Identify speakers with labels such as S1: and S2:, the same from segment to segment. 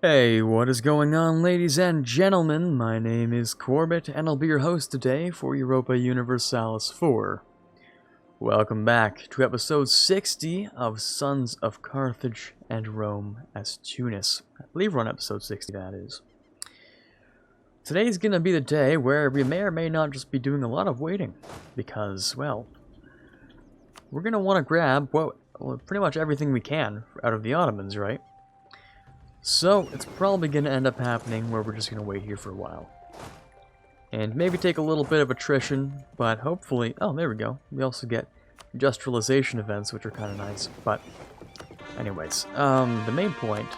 S1: Hey, what is going on, ladies and gentlemen? My name is Quarbit, and I'll be your host today for Europa Universalis 4. Welcome back to episode 60 of Sons of Carthage and Rome as Tunis. I believe we're on episode 60, that is. Today's gonna be the day where we may or may not just be doing a lot of waiting, because, well, we're gonna want to grab, well, pretty much everything we can out of the Ottomans, right? So, it's probably going to end up happening where we're just going to wait here for a while. And maybe take a little bit of attrition, but hopefully... Oh, there we go. We also get industrialization events, which are kind of nice. But, anyways, the main point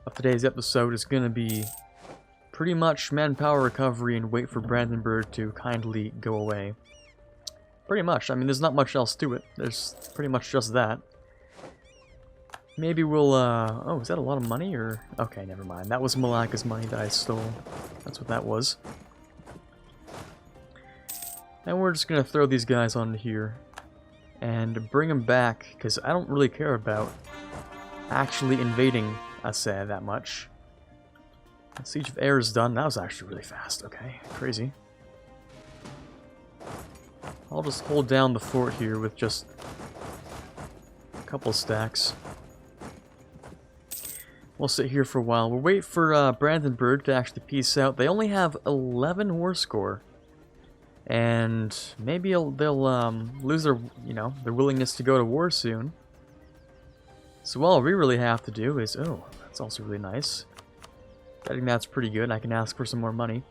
S1: of today's episode is going to be pretty much manpower recovery and wait for Brandenburg to kindly go away. Pretty much. I mean, there's not much else to it. There's pretty much just that. Maybe we'll, oh, is that a lot of money, or... Okay, never mind. That was Malacca's money that I stole. That's what that was. And we're just gonna throw these guys on here. And bring them back, because I don't really care about actually invading Assay that much. Siege of Air is done. That was actually really fast. Okay, crazy. I'll just hold down the fort here with just a couple stacks. We'll sit here for a while. We'll wait for Brandenburg to actually peace out. They only have 11 war score. And maybe they'll lose their, their willingness to go to war soon. So all we really have to do is... Oh, that's also really nice. I think that's pretty good. I can ask for some more money.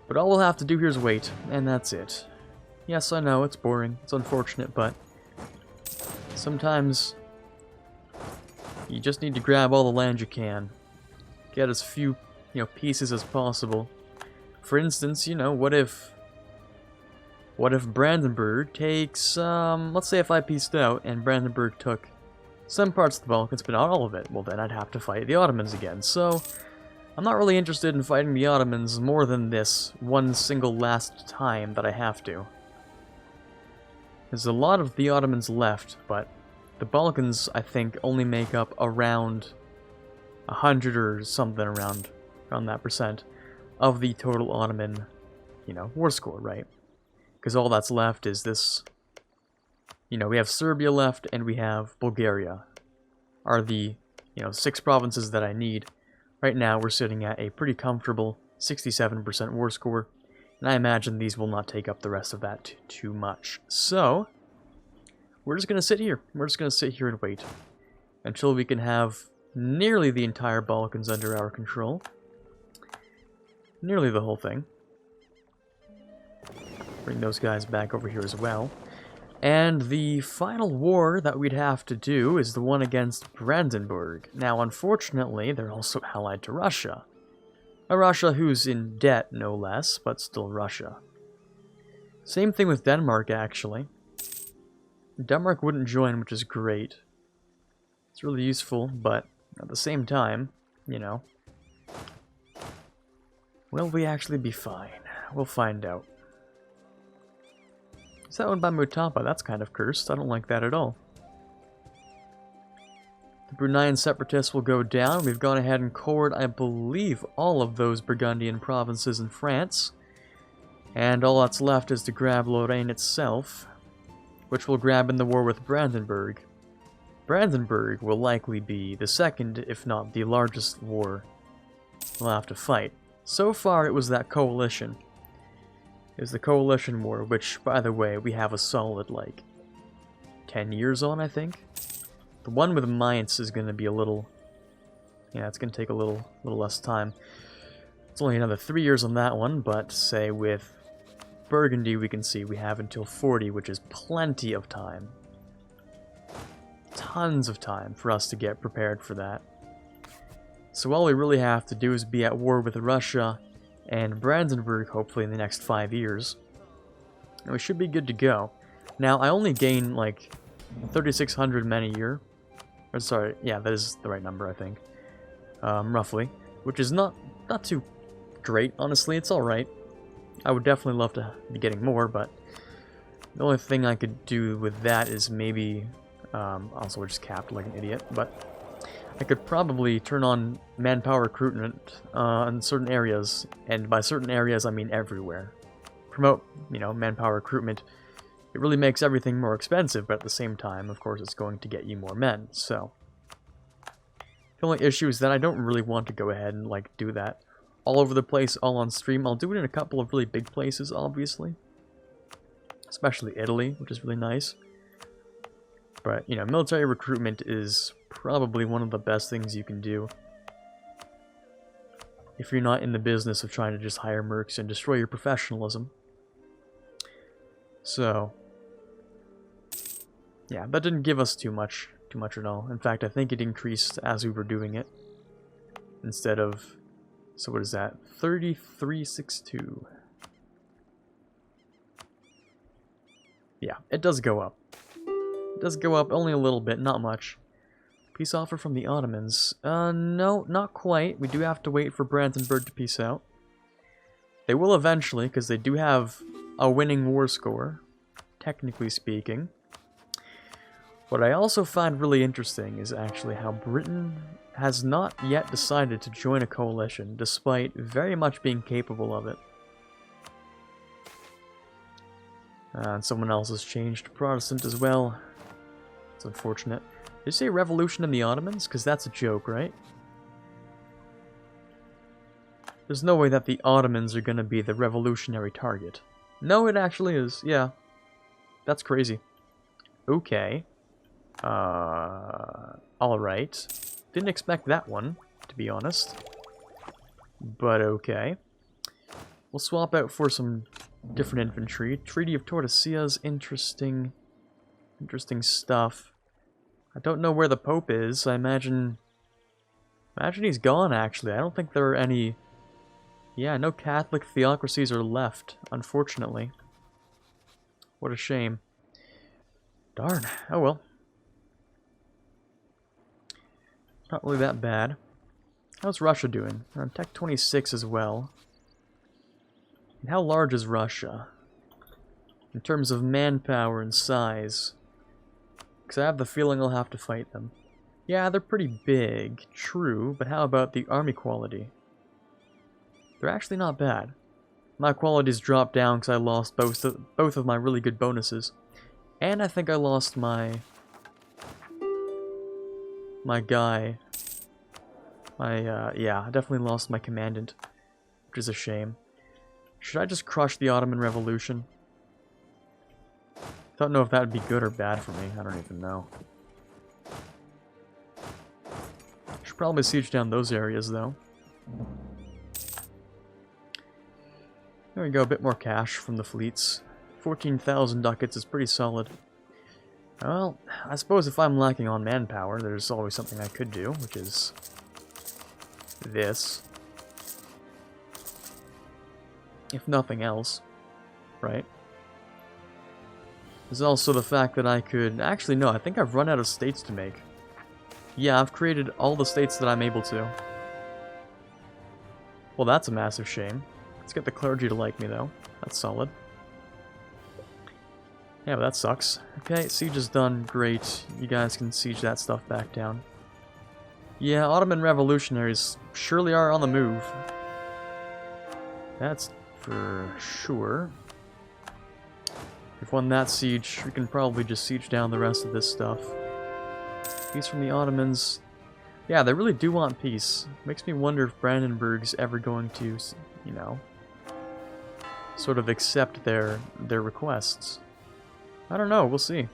S1: But all we'll have to do here is wait. And that's it. Yes, I know, it's boring. It's unfortunate, but... sometimes... you just need to grab all the land you can. Get as few, pieces as possible. For instance, what if Brandenburg takes, let's say if I pieced out and Brandenburg took some parts of the Balkans, but not all of it, well then I'd have to fight the Ottomans again. So, I'm not really interested in fighting the Ottomans more than this one single last time that I have to. There's a lot of the Ottomans left, but the Balkans, I think, only make up around 100 or something around that percent of the total Ottoman, war score, right? Because all that's left is this, we have Serbia left and we have Bulgaria are the, 6 provinces that I need. Right now, we're sitting at a pretty comfortable 67% war score, and I imagine these will not take up the rest of that too much. So... we're just going to sit here. We're just going to sit here and wait until we can have nearly the entire Balkans under our control. Nearly the whole thing. Bring those guys back over here as well. And the final war that we'd have to do is the one against Brandenburg. Now, unfortunately, they're also allied to Russia. A Russia who's in debt, no less, but still Russia. Same thing with Denmark, actually. Denmark wouldn't join, which is great. It's really useful, but at the same time, will we actually be fine? We'll find out. Is that one by Mutapa? That's kind of cursed. I don't like that at all. The Bruneian separatists will go down. We've gone ahead and cored, I believe, all of those Burgundian provinces in France. And all that's left is to grab Lorraine itself, which we'll grab in the war with Brandenburg. Brandenburg will likely be the second, if not the largest war we'll have to fight. So far, it was that coalition. It was the coalition war, which, by the way, we have a solid, 10 years on, I think. The one with Mainz is going to be a little... yeah, it's going to take a little less time. It's only another 3 years on that one, but, say, with Burgundy, we can see we have until 40, which is plenty of time. Tons of time for us to get prepared for that. So all we really have to do is be at war with Russia and Brandenburg, hopefully in the next 5 years. And we should be good to go. Now, I only gain, 3,600 men a year. Or, sorry, yeah, that is the right number, I think. Roughly. Which is not too great, honestly. It's alright. I would definitely love to be getting more, but the only thing I could do with that is maybe, also we're just capped like an idiot, but I could probably turn on manpower recruitment in certain areas, and by certain areas I mean everywhere. Promote, you know, manpower recruitment. It really makes everything more expensive, but at the same time, of course, it's going to get you more men, so... The only issue is that I don't really want to go ahead and, like, do that all over the place, all on stream. I'll do it in a couple of really big places, obviously. Especially Italy, which is really nice. But, you know, military recruitment is probably one of the best things you can do if you're not in the business of trying to just hire mercs and destroy your professionalism. So, yeah, that didn't give us too much at all. In fact, I think it increased as we were doing it. Instead of, so what is that? 3362. Yeah, it does go up. It does go up only a little bit, not much. Peace offer from the Ottomans. No, not quite. We do have to wait for Brandenburg to peace out. They will eventually, because they do have a winning war score, technically speaking. What I also find really interesting is actually how Britain has not yet decided to join a coalition, despite very much being capable of it. And someone else has changed to Protestant as well. It's unfortunate. Did you say revolution in the Ottomans? Because that's a joke, right? There's no way that the Ottomans are going to be the revolutionary target. No, it actually is. Yeah. That's crazy. Okay. Alright. Didn't expect that one, to be honest. But okay. We'll swap out for some different infantry. Treaty of Tordesillas, interesting stuff. I don't know where the Pope is. I imagine he's gone, actually. I don't think there are any... Yeah, no Catholic theocracies are left, unfortunately. What a shame. Darn. Oh well. Not really that bad. How's Russia doing? They're on Tech 26 as well. And how large is Russia? In terms of manpower and size. Because I have the feeling I'll have to fight them. Yeah, they're pretty big, true, but how about the army quality? They're actually not bad. My quality's dropped down because I lost both of my really good bonuses. And I think I lost my guy. Yeah, I definitely lost my commandant, which is a shame. Should I just crush the Ottoman Revolution? Don't know if that would be good or bad for me. I don't even know. Should probably siege down those areas, though. There we go, a bit more cash from the fleets. 14,000 ducats is pretty solid. Well, I suppose if I'm lacking on manpower, there's always something I could do, which is this. If nothing else, right? There's also the fact that I could... Actually, no, I think I've run out of states to make. Yeah, I've created all the states that I'm able to. Well, that's a massive shame. Let's get the clergy to like me, though. That's solid. Yeah, but that sucks. Okay, siege is done. Great. You guys can siege that stuff back down. Yeah, Ottoman revolutionaries surely are on the move. That's for sure. If won that siege, we can probably just siege down the rest of this stuff. Peace from the Ottomans. Yeah, they really do want peace. Makes me wonder if Brandenburg's ever going to, you know, sort of accept their requests. I don't know, we'll see.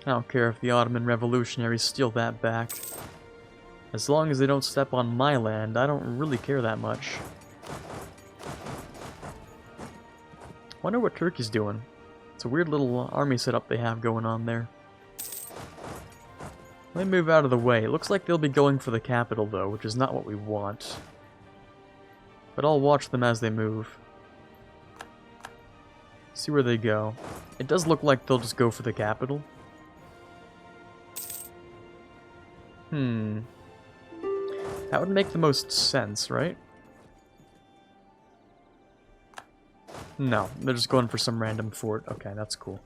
S1: I don't care if the Ottoman revolutionaries steal that back. As long as they don't step on my land, I don't really care that much. Wonder what Turkey's doing. It's a weird little army setup they have going on there. Let me move out of the way. It looks like they'll be going for the capital, though, which is not what we want. But I'll watch them as they move. See where they go. It does look like they'll just go for the capital. That would make the most sense, right? No, they're just going for some random fort. Okay, that's cool.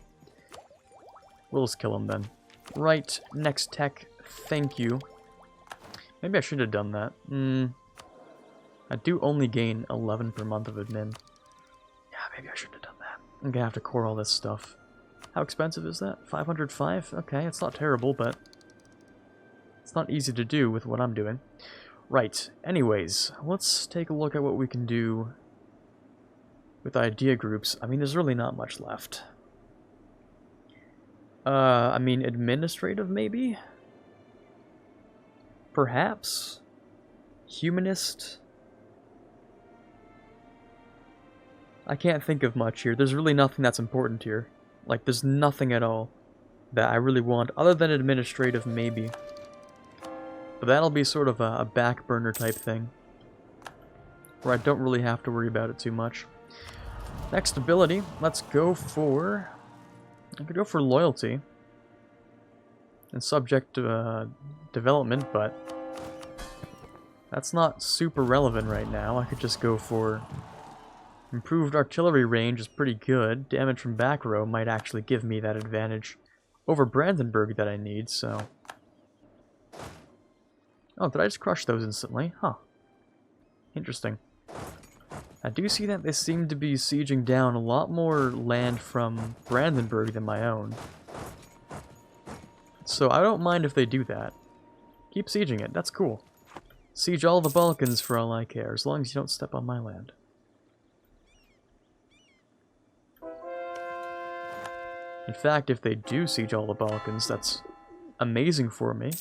S1: We'll just kill them then. Right, next tech, thank you. Maybe I should have done that. I do only gain 11 per month of admin. Yeah, maybe I should have done that. I'm gonna have to core all this stuff. How expensive is that? 505? Okay, it's not terrible, but it's not easy to do with what I'm doing. Right, anyways, let's take a look at what we can do with idea groups. I mean, there's really not much left. I mean, administrative, maybe? Perhaps? Humanist? I can't think of much here. There's really nothing that's important here. Like, there's nothing at all that I really want, other than administrative, maybe. But that'll be sort of a back burner type thing, where I don't really have to worry about it too much. Next ability, let's go for... I could go for loyalty and subject to development, but that's not super relevant right now. I could just go for improved artillery range is pretty good. Damage from back row might actually give me that advantage over Brandenburg that I need, so... Oh, did I just crush those instantly? Huh. Interesting. I do see that they seem to be sieging down a lot more land from Brandenburg than my own. So I don't mind if they do that. Keep sieging it, that's cool. Siege all the Balkans for all I care, as long as you don't step on my land. In fact, if they do siege all the Balkans, that's amazing for me.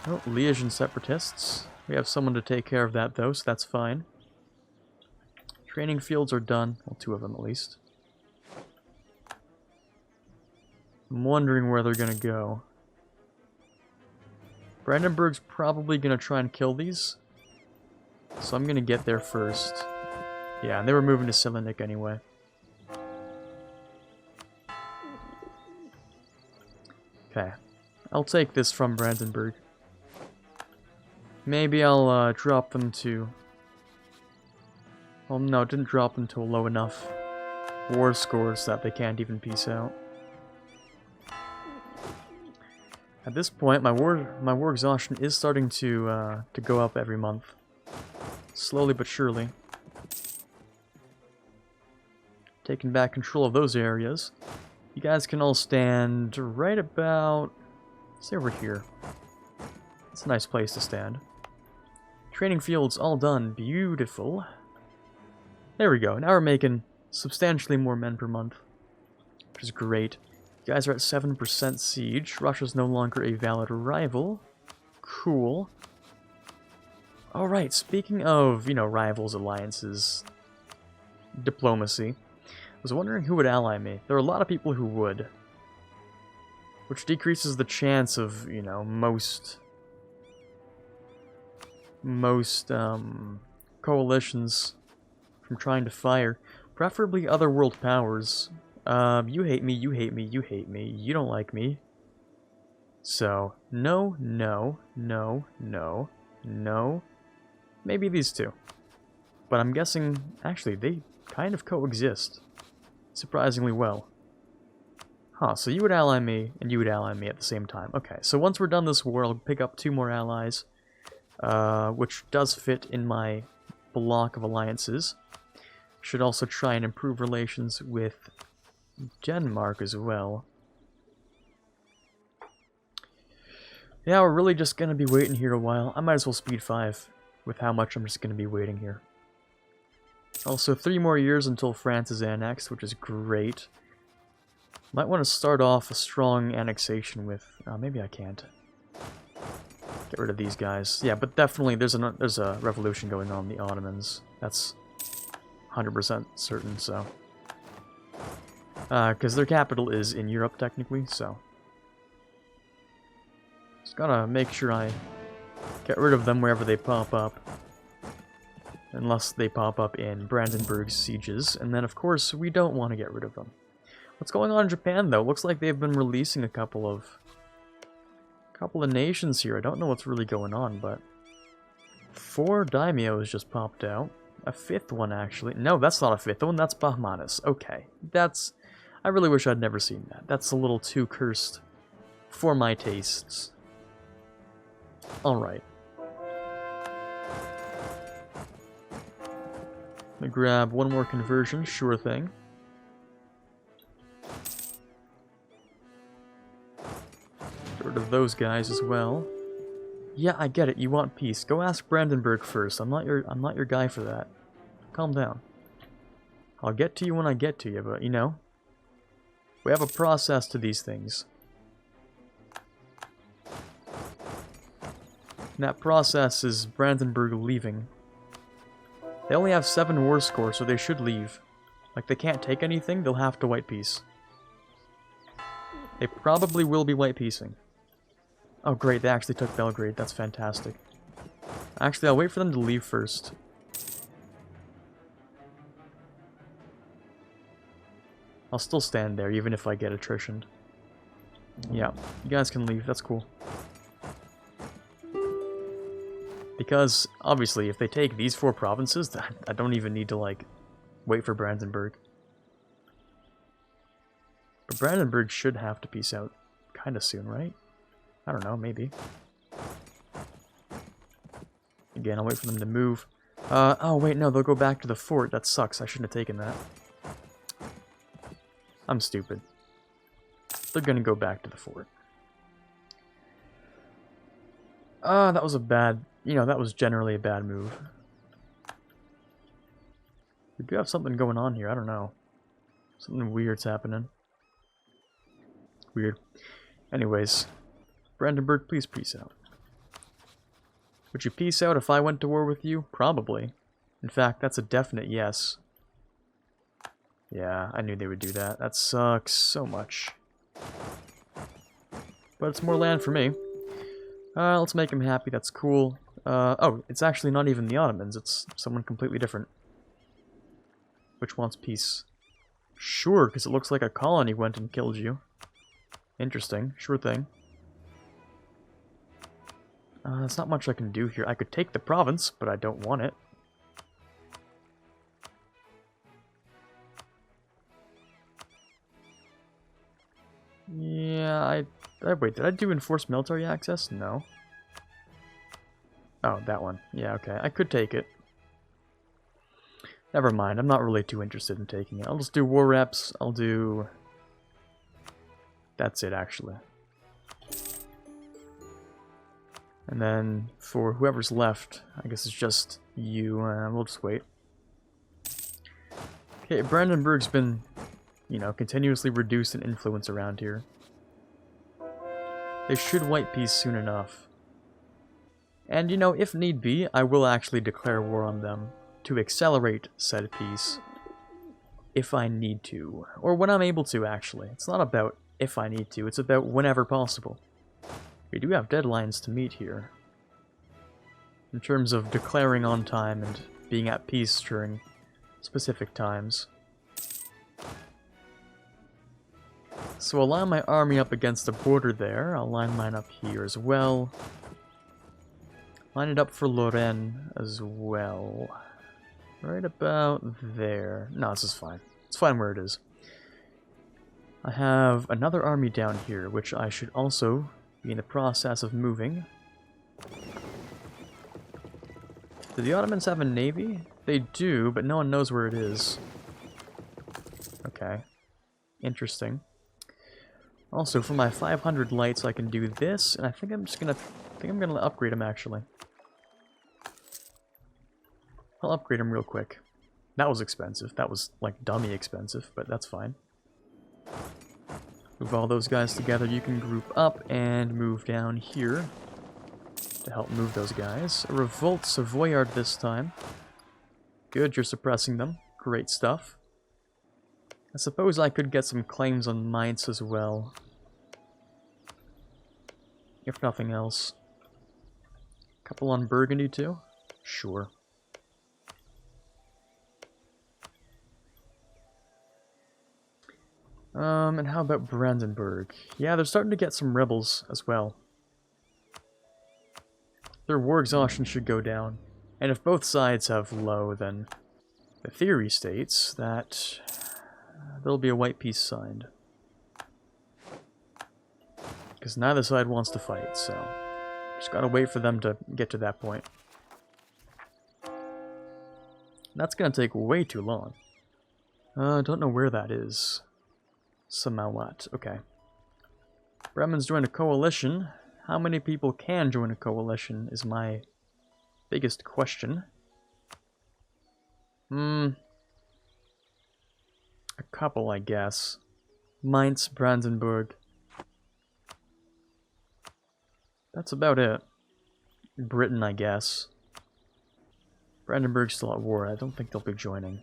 S1: Oh, Liège separatists. We have someone to take care of that, though, so that's fine. Training fields are done. Well, 2 of them, at least. I'm wondering where they're going to go. Brandenburg's probably going to try and kill these. So I'm going to get there first. Yeah, and they were moving to Selenik anyway. Okay. I'll take this from Brandenburg. Maybe I'll drop them to... Well, no, it didn't drop them to a low enough war scores that they can't even peace out. At this point, my war exhaustion is starting to go up every month. Slowly but surely. Taking back control of those areas. You guys can all stand right about... say over here. It's a nice place to stand. Training fields all done. Beautiful. There we go. Now we're making substantially more men per month, which is great. You guys are at 7% siege. Russia's no longer a valid rival. Cool. Alright, speaking of, you know, rivals, alliances, diplomacy, I was wondering who would ally me. There are a lot of people who would, which decreases the chance of, you know, most coalitions from trying to fire. Preferably other world powers. You hate me, you hate me, you hate me, you don't like me. So, no, no, no, no, no. Maybe these two. But I'm guessing, actually, they kind of coexist. Surprisingly well. Huh, so you would ally me, and you would ally me at the same time. Okay, so once we're done this war, I'll pick up 2 more allies. Which does fit in my block of alliances. Should also try and improve relations with Denmark as well. Yeah, we're really just gonna be waiting here a while. I might as well speed 5 with how much I'm just gonna be waiting here. Also, 3 more years until France is annexed, which is great. Might want to start off a strong annexation with... maybe I can't. Get rid of these guys. Yeah, but definitely there's a revolution going on, the Ottomans. That's 100% certain, so... because their capital is in Europe, technically, so... Just gotta make sure I get rid of them wherever they pop up. Unless they pop up in Brandenburg's sieges, and then, of course, we don't want to get rid of them. What's going on in Japan, though? Looks like they've been releasing a couple of nations here. I don't know what's really going on, but 4 daimyos just popped out. A 5th one, actually. No, that's not a 5th one. That's Bahmanis. Okay, that's... I really wish I'd never seen that. That's a little too cursed for my tastes. Alright. Let me grab one more conversion, sure thing. Get rid of those guys as well. Yeah, I get it. You want peace. Go ask Brandenburg first. I'm not your guy for that. Calm down. I'll get to you when I get to you, but you know, we have a process to these things. And that process is Brandenburg leaving. They only have 7 war score, so they should leave. Like, they can't take anything, they'll have to white peace. They probably will be white peacing. Oh great, they actually took Belgrade, that's fantastic. Actually, I'll wait for them to leave first. I'll still stand there, even if I get attritioned. Yeah, you guys can leave, that's cool. Because, obviously, if they take these 4 provinces, I don't even need to, like, wait for Brandenburg. But Brandenburg should have to peace out kind of soon, right? I don't know, maybe. Again, I'll wait for them to move. Oh wait, no, they'll go back to the fort. That sucks, I shouldn't have taken that. I'm stupid. They're gonna go back to the fort. That was a bad... You know, that was generally a bad move. We do have something going on here, I don't know. Something weird's happening. Weird. Anyways, Brandenburg, please peace out. Would you peace out if I went to war with you? Probably. In fact, that's a definite yes. Yeah, I knew they would do that. That sucks so much. But it's more land for me. Let's make him happy, that's cool. Oh, it's actually not even the Ottomans, it's someone completely different. Which wants peace? Sure, because it looks like a colony went and killed you. Interesting, sure thing. There's not much I can do here. I could take the province, but I don't want it. Yeah, wait, did I do enforced military access? No. Oh, that one. Yeah, okay. I could take it. Never mind, I'm not really too interested in taking it. I'll just do war reps, I'll do... That's it, actually. And then, for whoever's left, I guess it's just you, we'll just wait. Okay, Brandenburg's been, you know, continuously reduced in influence around here. They should white peace soon enough. And, you know, if need be, I will actually declare war on them to accelerate said peace. If I need to. Or when I'm able to, actually. It's not about if I need to, it's about whenever possible. We do have deadlines to meet here. In terms of declaring on time and being at peace during specific times. So I'll line my army up against the border there. I'll line mine up here as well. Line it up for Lorraine as well. Right about there. No, this is fine. It's fine where it is. I have another army down here, which I should also be in the process of moving. Do the Ottomans have a navy? They do, but no one knows where it is. Okay. Interesting. Also, for my 500 lights, I can do this, and I think I'm gonna upgrade them, actually. I'll upgrade them real quick. That was expensive. That was, like, dummy expensive, but that's fine. Move all those guys together. You can group up and move down here to help move those guys. A revolt Savoyard this time. Good, you're suppressing them. Great stuff. I suppose I could get some claims on Mainz as well. If nothing else. Couple on Burgundy too? Sure. And how about Brandenburg? Yeah, they're starting to get some rebels as well. Their war exhaustion should go down. And if both sides have low, then the theory states that there'll be a white peace signed. Because neither side wants to fight, so just gotta wait for them to get to that point. That's gonna take way too long. I don't know where that is. Samawat, okay. Bremen's joined a coalition. How many people can join a coalition is my biggest question. A couple, I guess. Mainz, Brandenburg. That's about it. Britain, I guess. Brandenburg's still at war. I don't think they'll be joining.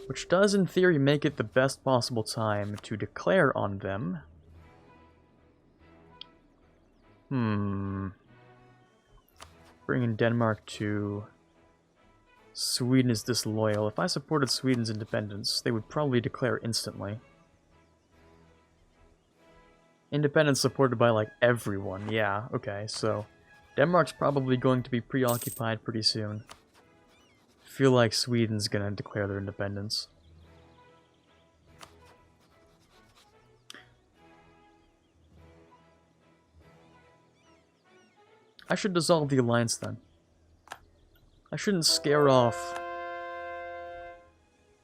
S1: Which does, in theory, make it the best possible time to declare on them. Bringing Denmark to... Sweden is disloyal. If I supported Sweden's independence, they would probably declare instantly. Independence supported by, like, everyone. Yeah, okay, so... Denmark's probably going to be preoccupied pretty soon. Feel like Sweden's gonna declare their independence. I should dissolve the alliance then. I shouldn't scare off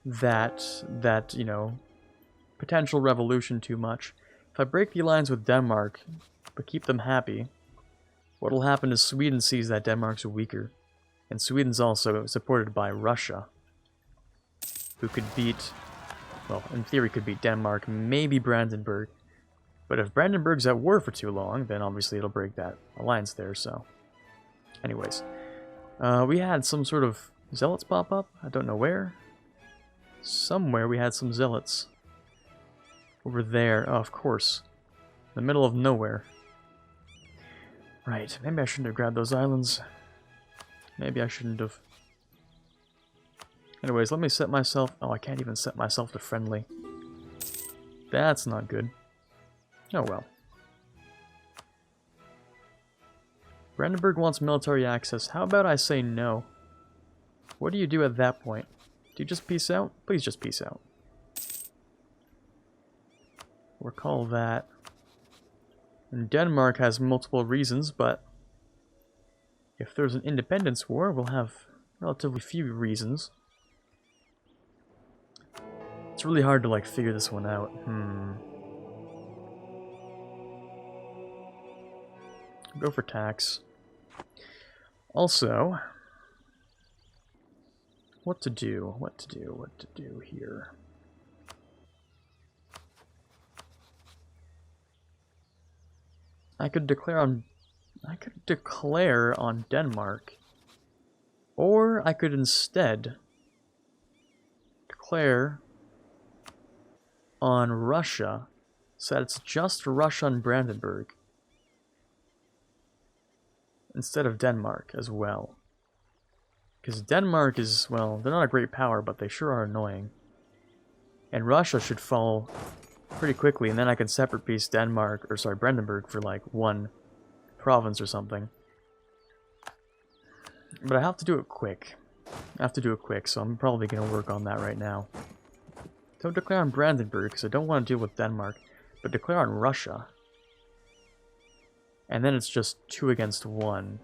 S1: that, you know, potential revolution too much. If I break the alliance with Denmark, but keep them happy, what'll happen is Sweden sees that Denmark's weaker. And Sweden's also supported by Russia, who could beat, well, in theory could beat Denmark, maybe Brandenburg. But if Brandenburg's at war for too long, then obviously it'll break that alliance there, so... Anyways. We had some sort of zealots pop up. I don't know where. Somewhere we had some zealots. Over there. Oh, of course. In the middle of nowhere. Right. Maybe I shouldn't have grabbed those islands. Maybe I shouldn't have. Anyways, let me set myself... Oh, I can't even set myself to friendly. That's not good. Oh well. Brandenburg wants military access. How about I say no? What do you do at that point? Do you just peace out? Please just peace out. Recall that. And Denmark has multiple reasons, but if there's an independence war, we'll have relatively few reasons. It's really hard to, like, figure this one out. Go for tax. Also, what to do here. I could declare on Denmark, or I could instead declare on Russia, so that it's just Russia and Brandenburg, instead of Denmark as well. Because Denmark is, well, they're not a great power, but they sure are annoying. And Russia should fall pretty quickly, and then I can separate piece Brandenburg for like one province or something. But I have to do it quick. So I'm probably going to work on that right now. Don't declare on Brandenburg, because I don't want to deal with Denmark, but declare on Russia. And then it's just 2 against 1.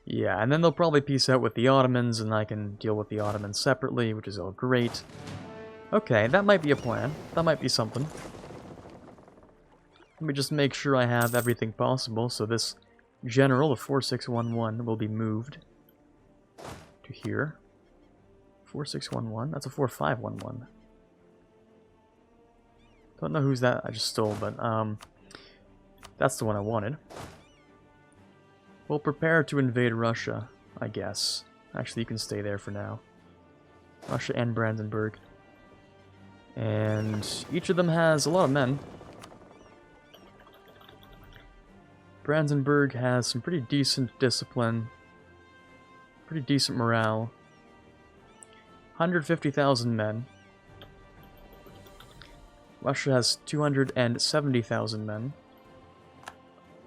S1: Yeah, and then they'll probably peace out with the Ottomans, and I can deal with the Ottomans separately, which is all great. Okay, that might be a plan. That might be something. Let me just make sure I have everything possible, so this general of 4611 will be moved to here. 4611? That's a 4511. Don't know who's that I just stole, but that's the one I wanted. We'll prepare to invade Russia, I guess. Actually, you can stay there for now. Russia and Brandenburg. And each of them has a lot of men. Brandenburg has some pretty decent discipline. Pretty decent morale. 150,000 men. Russia has 270,000 men.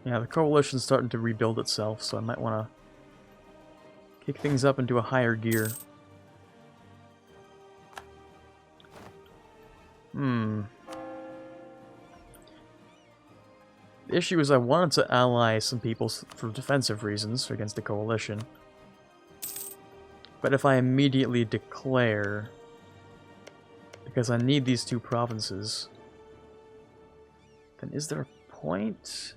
S1: Yeah, the coalition's starting to rebuild itself, so I might want to kick things up into a higher gear. The issue is I wanted to ally some people for defensive reasons against the coalition. But if I immediately declare, because I need these two provinces, then is there a point?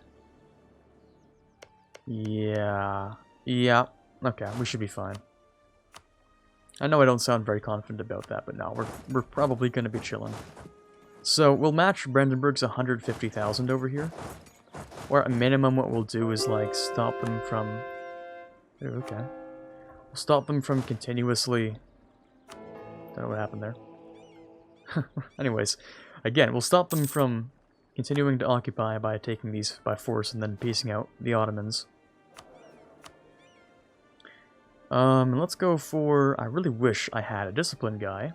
S1: Yeah. Okay, we should be fine. I know I don't sound very confident about that, but no, we're probably going to be chilling. So we'll match Brandenburg's 150,000 over here. Or at minimum what we'll do is like stop them from... Ooh, okay. We'll stop them from continuously... Don't know what happened there. Anyways, again, we'll stop them from continuing to occupy by taking these by force and then piecing out the Ottomans. Let's go for... I really wish I had a discipline guy.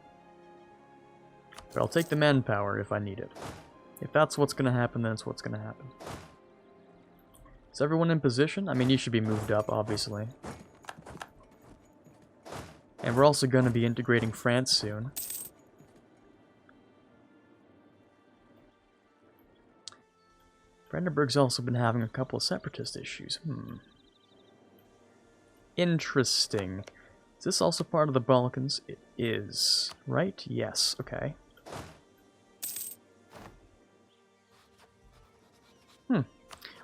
S1: But I'll take the manpower if I need it. If that's what's gonna happen, then it's what's gonna happen. Is everyone in position? I mean, you should be moved up, obviously. And we're also gonna be integrating France soon. Brandenburg's also been having a couple of separatist issues. Interesting. Is this also part of the Balkans? It is, right? Yes, okay.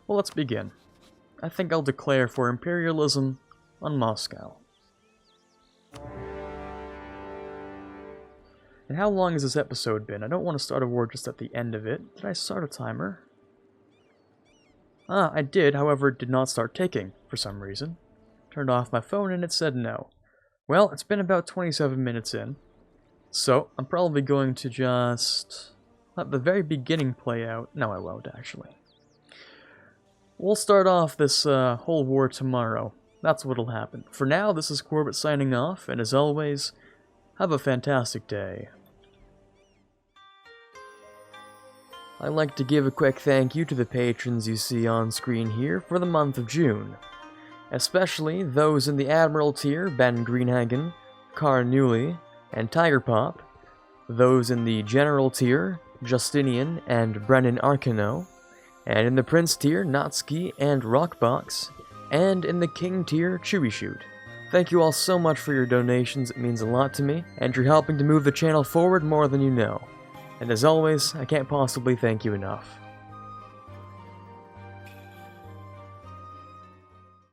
S1: Well, let's begin. I think I'll declare for imperialism on Moscow. And how long has this episode been? I don't want to start a war just at the end of it. Did I start a timer? I did, however it did not start ticking for some reason. Turned off my phone and it said no. Well, it's been about 27 minutes in. So, I'm probably going to just let the very beginning play out. No, I won't, actually. We'll start off this whole war tomorrow. That's what'll happen. For now, this is Quarbit signing off, and as always, have a fantastic day. I'd like to give a quick thank you to the patrons you see on screen here for the month of June. Especially those in the Admiral tier, Ben Greenhagen, Car Newley, and Tiger Pop. Those in the General tier, Justinian and Brennan Arcano. And in the Prince tier, Natsuki and Rockbox. And in the King tier, Chewy Shoot. Thank you all so much for your donations, it means a lot to me, and you're helping to move the channel forward more than you know. And as always, I can't possibly thank you enough.